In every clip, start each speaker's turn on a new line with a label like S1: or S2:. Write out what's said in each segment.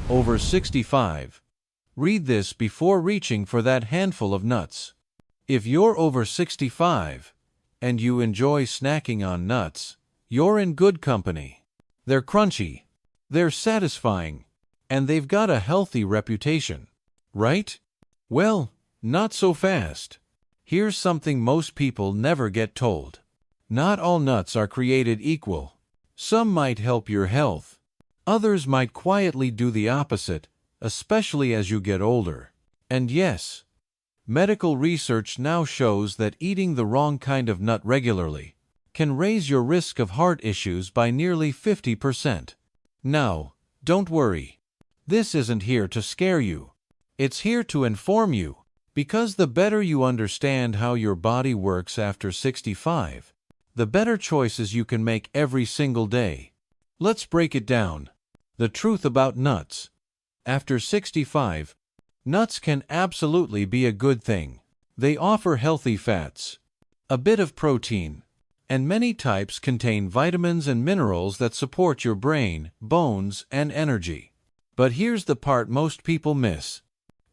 S1: Over 65. Read this before reaching for that handful of nuts. If you're over 65 and you enjoy snacking on nuts, you're in good company. They're crunchy, they're satisfying, and they've got a healthy reputation, right? Well, not so fast. Here's something most people never get told. Not all nuts are created equal. Some might help your health. Others might quietly do the opposite, especially as you get older. And yes, medical research now shows that eating the wrong kind of nut regularly can raise your risk of heart issues by nearly 50%. Now, don't worry. This isn't here to scare you. It's here to inform you, because the better you understand how your body works after 65, the better choices you can make every single day. Let's break it down. The truth about nuts. After 65, nuts can absolutely be a good thing. They offer healthy fats, a bit of protein, and many types contain vitamins and minerals that support your brain, bones, and energy. But here's the part most people miss.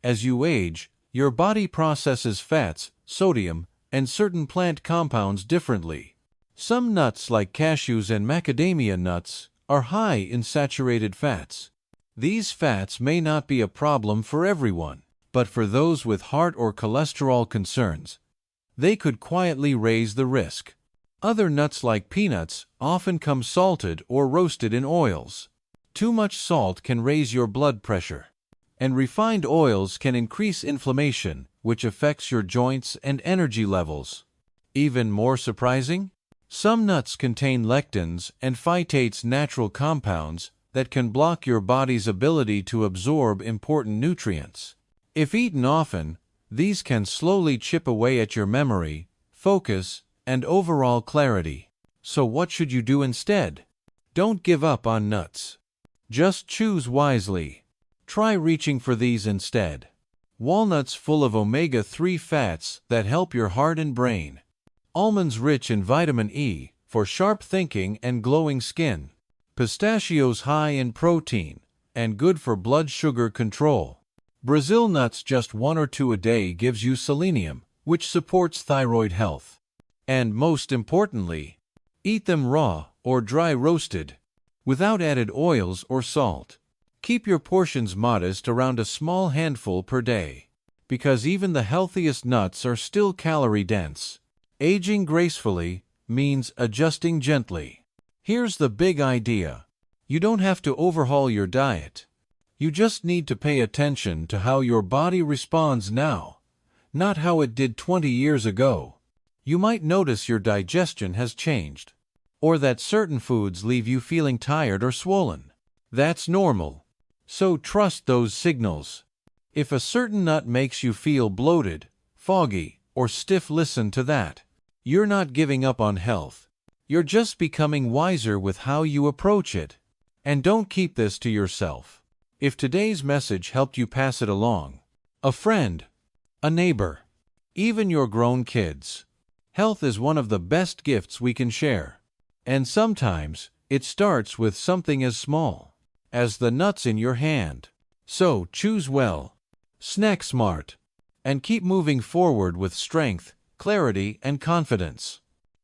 S1: As you age, your body processes fats, sodium, and certain plant compounds differently. Some nuts like cashews and macadamia nuts are high in saturated fats. These fats may not be a problem for everyone, but for those with heart or cholesterol concerns, they could quietly raise the risk. Other nuts like peanuts often come salted or roasted in oils. Too much salt can raise your blood pressure, and refined oils can increase inflammation, which affects your joints and energy levels. Even more surprising? Some nuts contain lectins and phytates, natural compounds that can block your body's ability to absorb important nutrients. If eaten often, these can slowly chip away at your memory, focus, and overall clarity. So what should you do instead? Don't give up on nuts. Just choose wisely. Try reaching for these instead. Walnuts full of omega-3 fats that help your heart and brain. Almonds rich in vitamin E for sharp thinking and glowing skin. Pistachios high in protein and good for blood sugar control. Brazil nuts just 1 or 2 a day gives you selenium, which supports thyroid health. And most importantly, eat them raw or dry roasted, without added oils or salt. Keep your portions modest, around a small handful per day, because even the healthiest nuts are still calorie-dense. Aging gracefully means adjusting gently. Here's the big idea. You don't have to overhaul your diet. You just need to pay attention to how your body responds now, not how it did 20 years ago. You might notice your digestion has changed, or that certain foods leave you feeling tired or swollen. That's normal. So trust those signals. If a certain nut makes you feel bloated, foggy, or stiff, listen to that. You're not giving up on health. You're just becoming wiser with how you approach it. And don't keep this to yourself. If today's message helped you, pass it along. A friend, a neighbor, even your grown kids. Health is one of the best gifts we can share. And sometimes, it starts with something as small as the nuts in your hand. So, choose well, snack smart, and keep moving forward with strength, clarity, and confidence.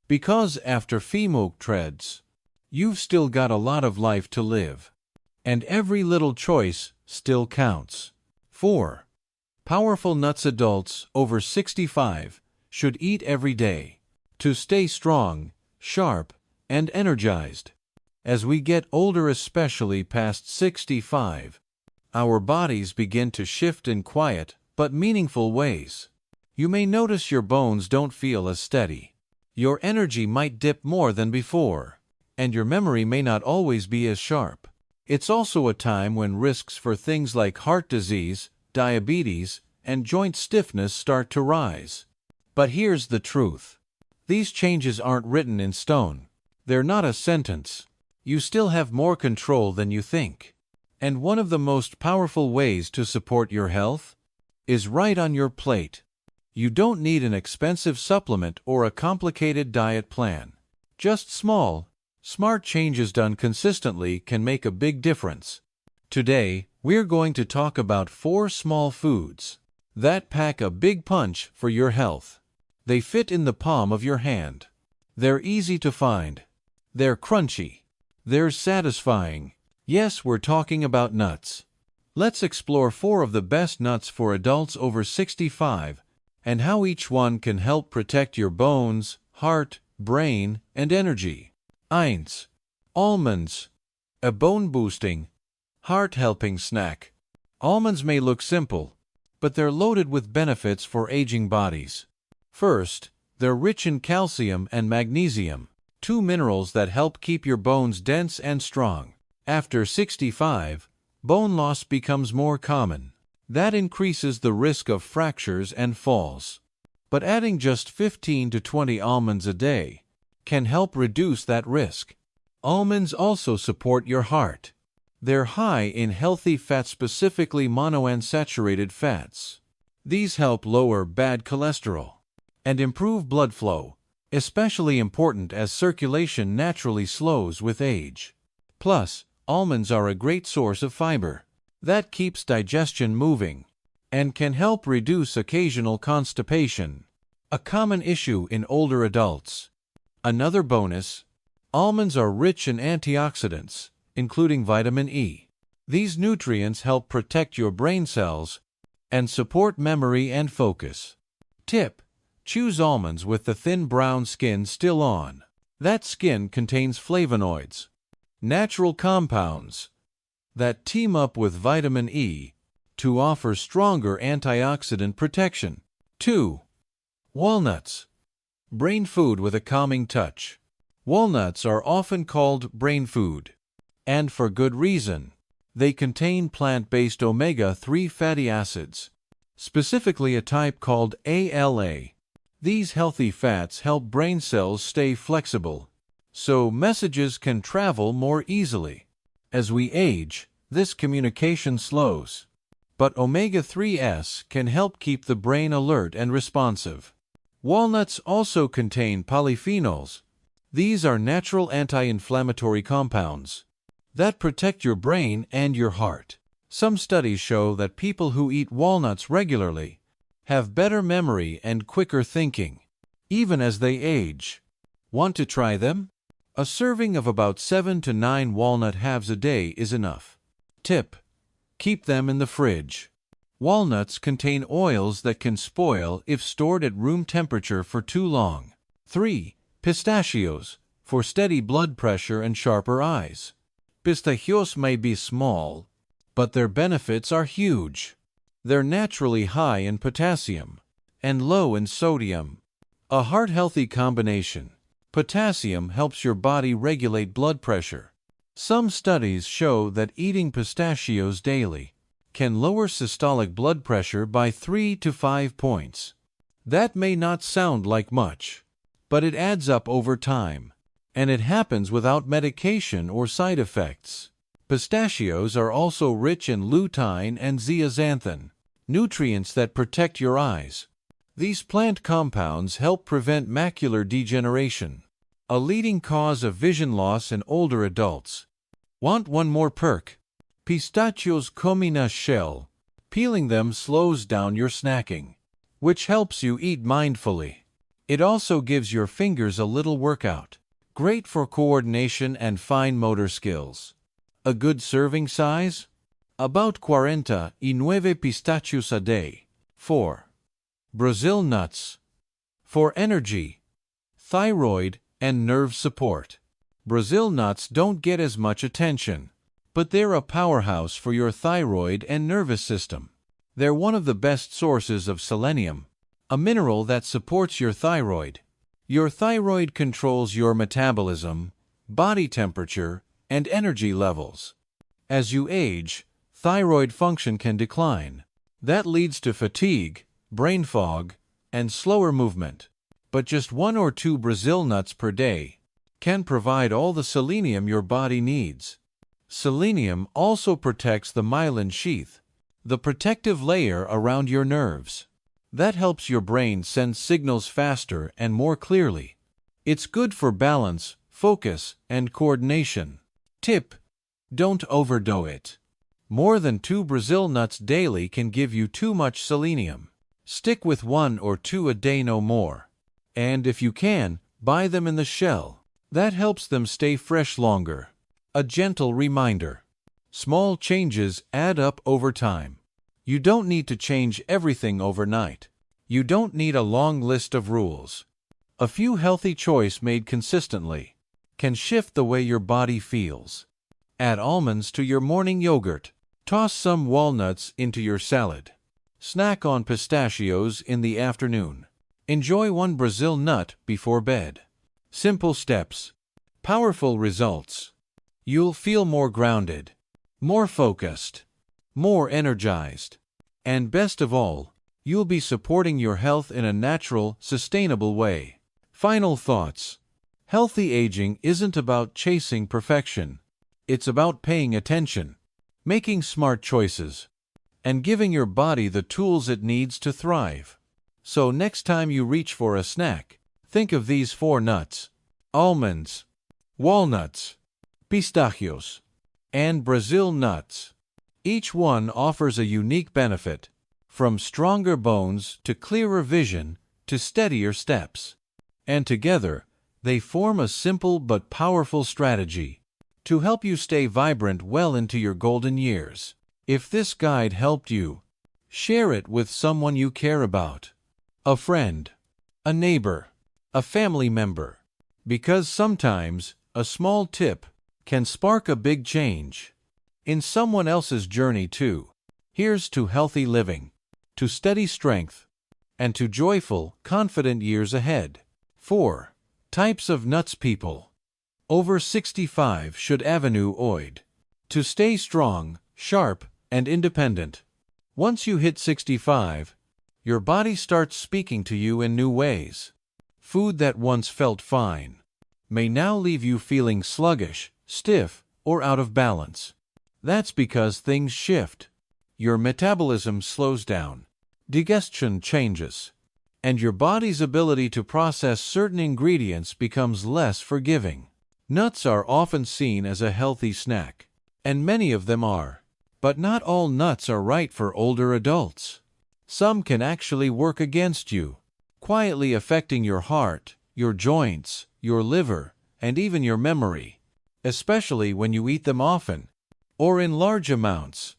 S1: Because after FEMOC treads, you've still got a lot of life to live. And every little choice still counts. 4. Powerful nuts. Adults over 65 should eat every day to stay strong, sharp, and energized. As we get older, especially past 65, our bodies begin to shift in quiet but meaningful ways. You may notice your bones don't feel as steady. Your energy might dip more than before, and your memory may not always be as sharp. It's also a time when risks for things like heart disease, diabetes, and joint stiffness start to rise. But here's the truth. These changes aren't written in stone. They're not a sentence. You still have more control than you think. And one of the most powerful ways to support your health is right on your plate. You don't need an expensive supplement or a complicated diet plan. Just small, smart changes done consistently can make a big difference. Today, we're going to talk about 4 small foods that pack a big punch for your health. They fit in the palm of your hand. They're easy to find. They're crunchy. They're satisfying. Yes, we're talking about nuts. Let's explore 4 of the best nuts for adults over 65 and how each one can help protect your bones, heart, brain, and energy. 1. Almonds. A bone-boosting, heart-helping snack. Almonds may look simple, but they're loaded with benefits for aging bodies. First, they're rich in calcium and magnesium, 2 minerals that help keep your bones dense and strong. After 65, bone loss becomes more common. That increases the risk of fractures and falls. But adding just 15 to 20 almonds a day can help reduce that risk. Almonds also support your heart. They're high in healthy fats, specifically monounsaturated fats. These help lower bad cholesterol and improve blood flow, especially important as circulation naturally slows with age. Plus, almonds are a great source of fiber that keeps digestion moving and can help reduce occasional constipation, a common issue in older adults. Another bonus, almonds are rich in antioxidants, including vitamin E. These nutrients help protect your brain cells and support memory and focus. Tip: choose almonds with the thin brown skin still on. That skin contains flavonoids, natural compounds that team up with vitamin E to offer stronger antioxidant protection. 2. Walnuts. Brain food with a calming touch. Walnuts are often called brain food, and for good reason. They contain plant-based omega-3 fatty acids, specifically a type called ALA. These healthy fats help brain cells stay flexible, so messages can travel more easily. As we age, this communication slows, but omega-3s can help keep the brain alert and responsive. Walnuts also contain polyphenols. These are natural anti-inflammatory compounds that protect your brain and your heart. Some studies show that people who eat walnuts regularly have better memory and quicker thinking, even as they age. Want to try them? A serving of about 7 to 9 walnut halves a day is enough. Tip: keep them in the fridge. Walnuts contain oils that can spoil if stored at room temperature for too long. 3. Pistachios, for steady blood pressure and sharper eyes. Pistachios may be small, but their benefits are huge. They're naturally high in potassium and low in sodium, a heart-healthy combination. Potassium helps your body regulate blood pressure. Some studies show that eating pistachios daily can lower systolic blood pressure by 3 to 5 points. That may not sound like much, but it adds up over time, and it happens without medication or side effects. Pistachios are also rich in lutein and zeaxanthin, nutrients that protect your eyes. These plant compounds help prevent macular degeneration, a leading cause of vision loss in older adults. Want one more perk? Pistachios come in a shell. Peeling them slows down your snacking, which helps you eat mindfully. It also gives your fingers a little workout. Great for coordination and fine motor skills. A good serving size? About 49 pistachios a day. 4. Brazil nuts. For energy, thyroid, and nerve support. Brazil nuts don't get as much attention, but they're a powerhouse for your thyroid and nervous system. They're one of the best sources of selenium, a mineral that supports your thyroid. Your thyroid controls your metabolism, body temperature, and energy levels. As you age, thyroid function can decline. That leads to fatigue, brain fog, and slower movement. But just 1 or 2 Brazil nuts per day can provide all the selenium your body needs. Selenium also protects the myelin sheath, the protective layer around your nerves. That helps your brain send signals faster and more clearly. It's good for balance, focus, and coordination. Tip: don't overdo it. More than 2 Brazil nuts daily can give you too much selenium. Stick with 1 or 2 a day, no more. And if you can, buy them in the shell. That helps them stay fresh longer. A gentle reminder. Small changes add up over time. You don't need to change everything overnight. You don't need a long list of rules. A few healthy choices made consistently can shift the way your body feels. Add almonds to your morning yogurt. Toss some walnuts into your salad. Snack on pistachios in the afternoon. Enjoy 1 Brazil nut before bed. Simple steps. Powerful results. You'll feel more grounded, more focused, more energized. And best of all, you'll be supporting your health in a natural, sustainable way. Final thoughts. Healthy aging isn't about chasing perfection. It's about paying attention, making smart choices, and giving your body the tools it needs to thrive. So next time you reach for a snack, think of these 4 nuts: almonds, walnuts, pistachios, and Brazil nuts. Each one offers a unique benefit, from stronger bones to clearer vision to steadier steps. And together, they form a simple but powerful strategy to help you stay vibrant well into your golden years. If this guide helped you, share it with someone you care about. A friend, a neighbor, a family member. Because sometimes, a small tip can spark a big change in someone else's journey too. Here's to healthy living, to steady strength, and to joyful, confident years ahead. 4. Types of nuts. People over 65 should avoid to stay strong, sharp, and independent. Once you hit 65, your body starts speaking to you in new ways. Food that once felt fine may now leave you feeling sluggish, stiff, or out of balance. That's because things shift. Your metabolism slows down, digestion changes, and your body's ability to process certain ingredients becomes less forgiving. Nuts are often seen as a healthy snack, and many of them are. But not all nuts are right for older adults. Some can actually work against you, quietly affecting your heart, your joints, your liver, and even your memory, especially when you eat them often or in large amounts.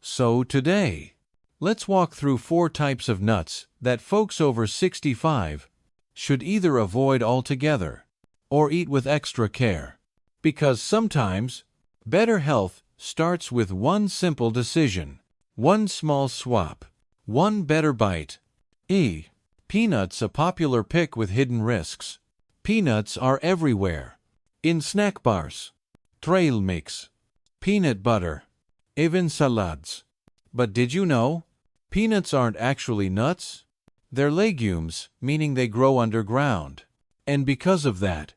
S1: So today, let's walk through 4 types of nuts that folks over 65 should either avoid altogether or eat with extra care. Because sometimes, better health starts with one simple decision, one small swap, one better bite. Peanuts, a popular pick with hidden risks. Peanuts are everywhere. In snack bars, trail mix, peanut butter, even salads. But did you know? Peanuts aren't actually nuts. They're legumes, meaning they grow underground. And because of that,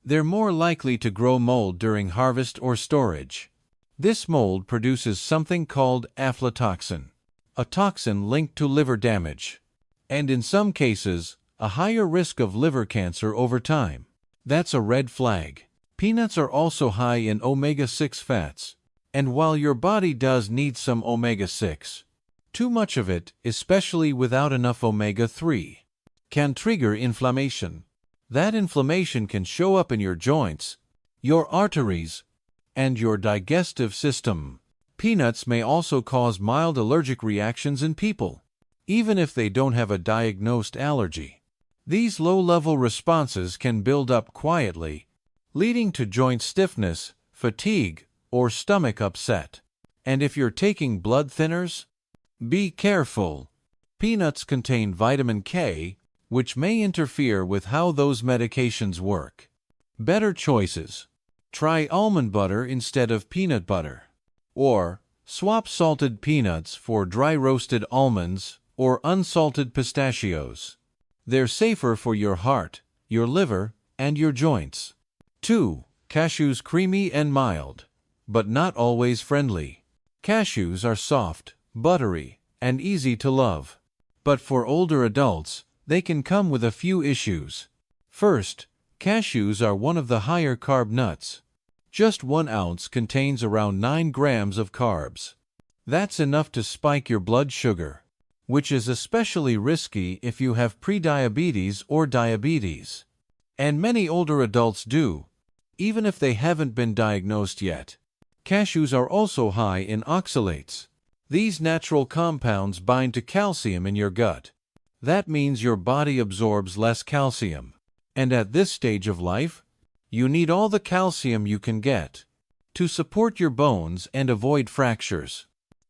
S1: they're more likely to grow mold during harvest or storage. This mold produces something called aflatoxin, a toxin linked to liver damage, and in some cases, a higher risk of liver cancer over time. That's a red flag. Peanuts are also high in omega-6 fats, and while your body does need some omega-6, too much of it, especially without enough omega-3, can trigger inflammation. That inflammation can show up in your joints, your arteries, and your digestive system. Peanuts may also cause mild allergic reactions in people, even if they don't have a diagnosed allergy. These low-level responses can build up quietly, leading to joint stiffness, fatigue, or stomach upset. And if you're taking blood thinners, be careful. Peanuts contain vitamin K, which may interfere with how those medications work. Better choices. Try almond butter instead of peanut butter. Or swap salted peanuts for dry roasted almonds or unsalted pistachios. They're safer for your heart, your liver, and your joints. 2. Cashews, creamy and mild, but not always friendly. Cashews are soft, buttery, and easy to love. But for older adults, they can come with a few issues. First, cashews are one of the higher carb nuts. Just 1 ounce contains around 9 grams of carbs. That's enough to spike your blood sugar, which is especially risky if you have prediabetes or diabetes. And many older adults do, even if they haven't been diagnosed yet. Cashews are also high in oxalates. These natural compounds bind to calcium in your gut. That means your body absorbs less calcium. And at this stage of life, you need all the calcium you can get to support your bones and avoid fractures.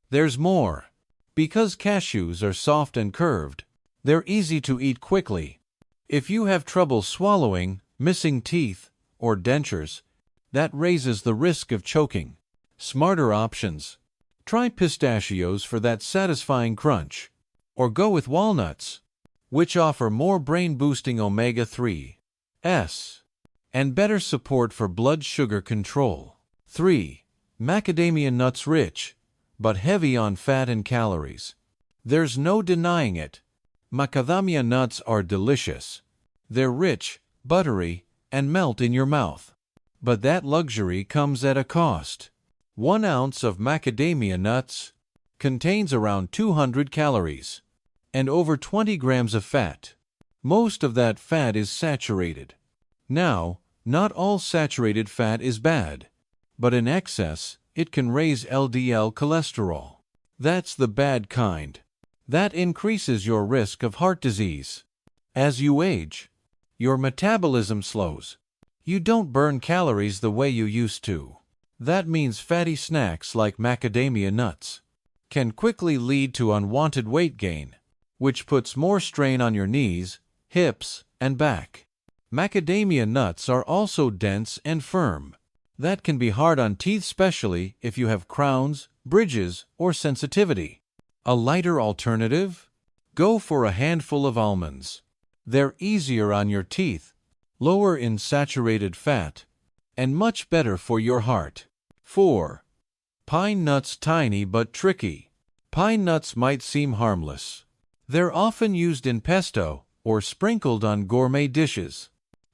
S1: There's more. Because cashews are soft and curved, they're easy to eat quickly. If you have trouble swallowing, missing teeth, or dentures, that raises the risk of choking. Smarter options. Try pistachios for that satisfying crunch. Or go with walnuts, which offer more brain-boosting omega-3s and better support for blood sugar control. 3. Macadamia nuts rich, but heavy on fat and calories. There's no denying it. Macadamia nuts are delicious. They're rich, buttery, and melt in your mouth. But that luxury comes at a cost. 1 ounce of macadamia nuts contains around 200 calories and over 20 grams of fat. Most of that fat is saturated. Now, not all saturated fat is bad, but in excess, it can raise LDL cholesterol. That's the bad kind. That increases your risk of heart disease. As you age, your metabolism slows. You don't burn calories the way you used to. That means fatty snacks like macadamia nuts can quickly lead to unwanted weight gain, which puts more strain on your knees, hips, and back. Macadamia nuts are also dense and firm. That can be hard on teeth, especially if you have crowns, bridges, or sensitivity. A lighter alternative? Go for a handful of almonds. They're easier on your teeth, lower in saturated fat, and much better for your heart. 4. Pine nuts tiny but tricky. Pine nuts might seem harmless. They're often used in pesto or sprinkled on gourmet dishes.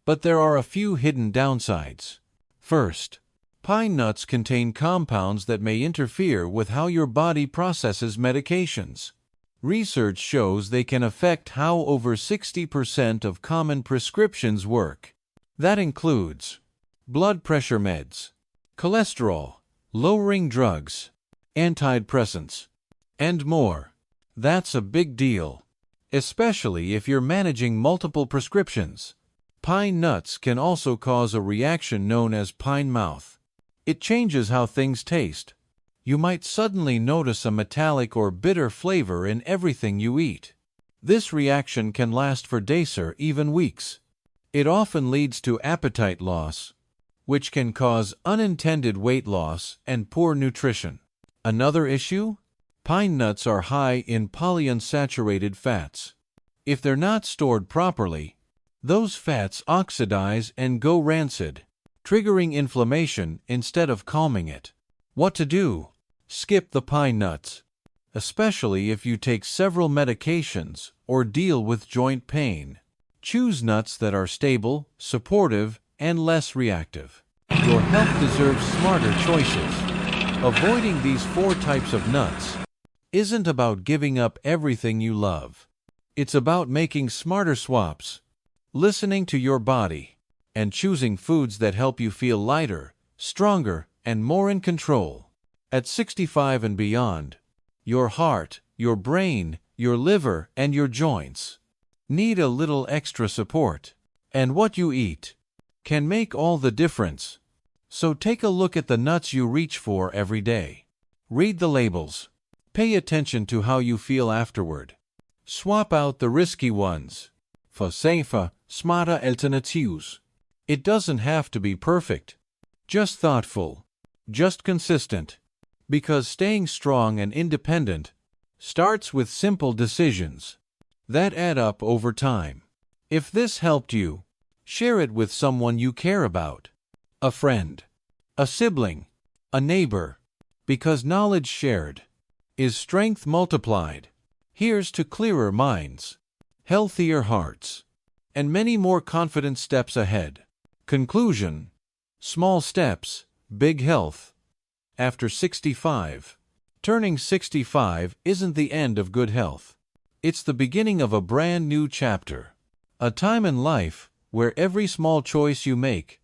S1: But there are a few hidden downsides. First, pine nuts contain compounds that may interfere with how your body processes medications. Research shows they can affect how over 60% of common prescriptions work. That includes blood pressure meds, cholesterol, lowering drugs, antidepressants, and more. That's a big deal, especially if you're managing multiple prescriptions. Pine nuts can also cause a reaction known as pine mouth. It changes how things taste. You might suddenly notice a metallic or bitter flavor in everything you eat. This reaction can last for days or even weeks. It often leads to appetite loss, which can cause unintended weight loss and poor nutrition. Another issue? Pine nuts are high in polyunsaturated fats. If they're not stored properly, those fats oxidize and go rancid, triggering inflammation instead of calming it. What to do? Skip the pine nuts, especially if you take several medications or deal with joint pain. Choose nuts that are stable, supportive, and less reactive. Your health deserves smarter choices. Avoiding these 4 types of nuts isn't about giving up everything you love. It's about making smarter swaps, listening to your body, and choosing foods that help you feel lighter, stronger, and more in control. At 65 and beyond, your heart, your brain, your liver, and your joints need a little extra support. And what you eat can make all the difference. So take a look at the nuts you reach for every day. Read the labels. Pay attention to how you feel afterward. Swap out the risky ones for safer, smarter alternatives. It doesn't have to be perfect, just thoughtful, just consistent. Because staying strong and independent starts with simple decisions that add up over time. If this helped you, share it with someone you care about. A friend, a sibling, a neighbor. Because knowledge shared is strength multiplied. Here's to clearer minds, healthier hearts, and many more confident steps ahead. Conclusion: small steps, big health. After 65. Turning 65 isn't the end of good health. It's the beginning of a brand new chapter. A time in life where every small choice you make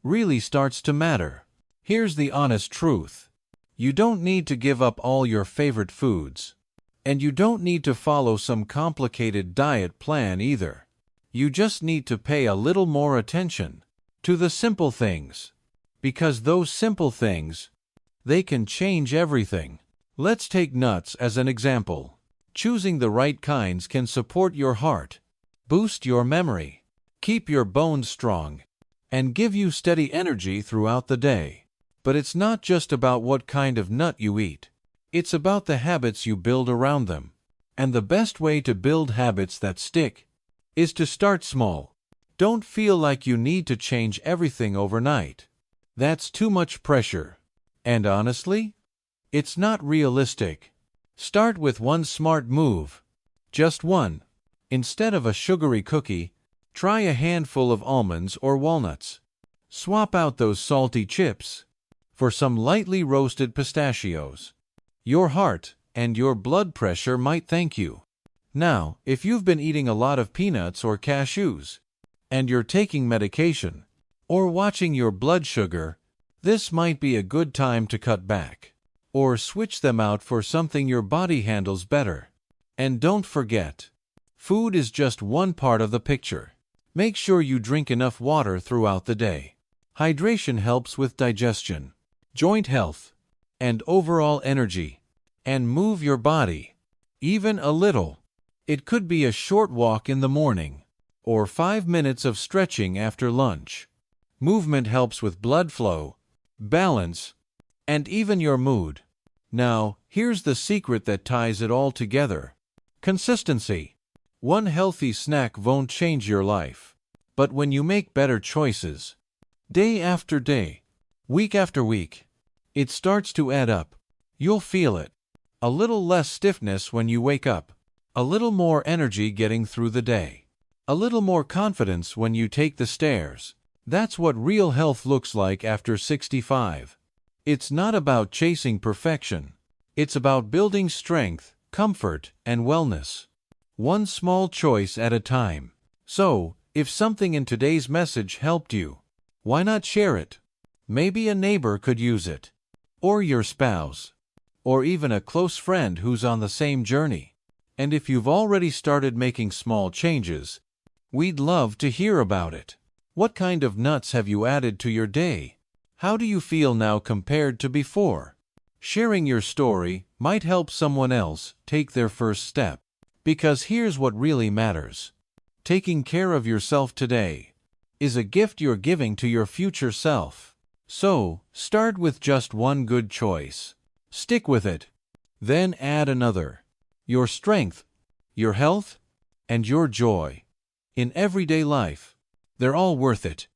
S1: really starts to matter. Here's the honest truth. You don't need to give up all your favorite foods. And you don't need to follow some complicated diet plan either. You just need to pay a little more attention to the simple things. Because those simple things, they can change everything. Let's take nuts as an example. Choosing the right kinds can support your heart, boost your memory, keep your bones strong, and give you steady energy throughout the day. But it's not just about what kind of nut you eat. It's about the habits you build around them. And the best way to build habits that stick is to start small. Don't feel like you need to change everything overnight. That's too much pressure. And honestly, it's not realistic. Start with one smart move. Just one. Instead of a sugary cookie, try a handful of almonds or walnuts. Swap out those salty chips for some lightly roasted pistachios. Your heart and your blood pressure might thank you. Now, if you've been eating a lot of peanuts or cashews, and you're taking medication, or watching your blood sugar, this might be a good time to cut back. Or switch them out for something your body handles better. And don't forget, food is just one part of the picture. Make sure you drink enough water throughout the day. Hydration helps with digestion, joint health, and overall energy. And move your body, even a little. It could be a short walk in the morning, or 5 minutes of stretching after lunch. Movement helps with blood flow, balance, and even your mood. Now, here's the secret that ties it all together. Consistency. One healthy snack won't change your life. But when you make better choices, day after day, week after week, it starts to add up. You'll feel it. A little less stiffness when you wake up. A little more energy getting through the day. A little more confidence when you take the stairs. That's what real health looks like after 65. It's not about chasing perfection. It's about building strength, comfort, and wellness. One small choice at a time. So, if something in today's message helped you, why not share it? Maybe a neighbor could use it. Or your spouse. Or even a close friend who's on the same journey. And if you've already started making small changes, we'd love to hear about it. What kind of nuts have you added to your day? How do you feel now compared to before? Sharing your story might help someone else take their first step. Because here's what really matters. Taking care of yourself today is a gift you're giving to your future self. So, start with just one good choice. Stick with it. Then add another. Your strength, your health, and your joy. In everyday life, they're all worth it.